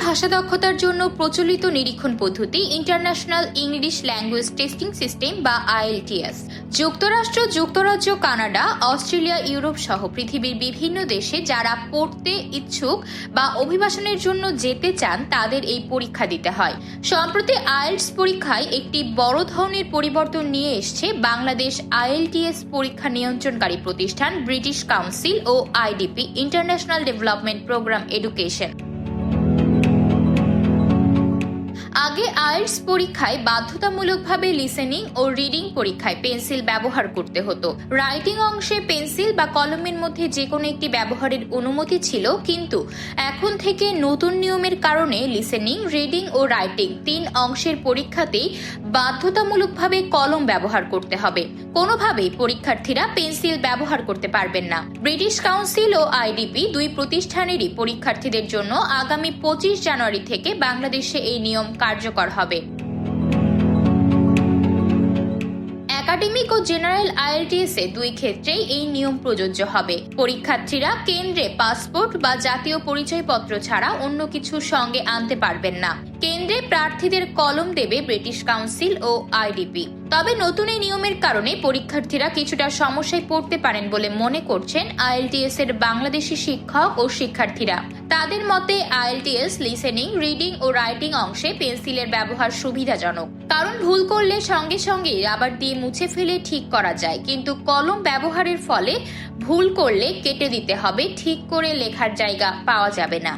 ভাষা দক্ষতার জন্য প্রচলিত নিরীক্ষণ পদ্ধতি international English language testing system বা IELTS। যুক্তরাষ্ট্র, যুক্তরাজ্য, কানাডা, অস্ট্রেলিয়া, ইউরোপ সহ পৃথিবীর বিভিন্ন দেশে যারা পড়তে ইচ্ছুক বা অভিবাসনের জন্য যেতে চান তাদের এই পরীক্ষা দিতে হয়। সম্প্রতি IELTS পরীক্ষায় একটি বড় ধরনের পরিবর্তন নিয়ে এসেছে বাংলাদেশ IELTS পরীক্ষা নিয়ন্ত্রণকারী প্রতিষ্ঠান ব্রিটিশ কাউন্সিল ও IDP international development program education. আগে IELTS পরীক্ষায় বাধ্যতামূলকভাবে লিসেনিং ও রিডিং পরীক্ষায় পেন্সিল ব্যবহার করতে হতো। রাইটিং অংশে পেন্সিল বা কলমের মধ্যে যে কোনো একটি ব্যবহারের অনুমতি ছিল, কিন্তু এখন থেকে নতুন নিয়মের কারণে লিসেনিং, রিডিং ও রাইটিং 3 অংশের পরীক্ষাতেই বাধ্যতামূলকভাবে কলম ব্যবহার করতে হবে। কোনোভাবেই পরীক্ষার্থীরা পেন্সিল ব্যবহার করতে পারবেন না। ব্রিটিশ কাউন্সিল ও IDP দুই প্রতিষ্ঠানেরই পরীক্ষার্থীদের জন্য আগামী 25 জানুয়ারি থেকে বাংলাদেশে এই নিয়ম কার্যকর হবে। একাডেমিক ও জেনারেল IELTS এ দুই ক্ষেত্রেই এই নিয়ম প্রযোজ্য হবে। পরীক্ষার্থীরা কেন্দ্রে পাসপোর্ট বা জাতীয় পরিচয়পত্র ছাড়া অন্য কিছু সঙ্গে আনতে পারবেন না। কেন্দ্রে প্রার্থীদের কলম দেবে ব্রিটিশ কাউন্সিল ও IDP। তবে নতুন এই নিয়মের কারণে পরীক্ষার্থীরা কিছুটা সমস্যায় পড়তে পারেন বলে মনে করছেন IELTS এর বাংলাদেশি শিক্ষক ও শিক্ষার্থীরা। তাদের মতে IELTS লিসেনিং, রিডিং ও রাইটিং অংশে পেন্সিলের ব্যবহার সুবিধাজনক, কারণ ভুল করলে সঙ্গে সঙ্গে রাবার দিয়ে মুছে ফেলে ঠিক করা যায়, কিন্তু কলম ব্যবহারের ফলে ভুল করলে কেটে দিতে হবে, ঠিক করে লেখার জায়গা পাওয়া যাবে না।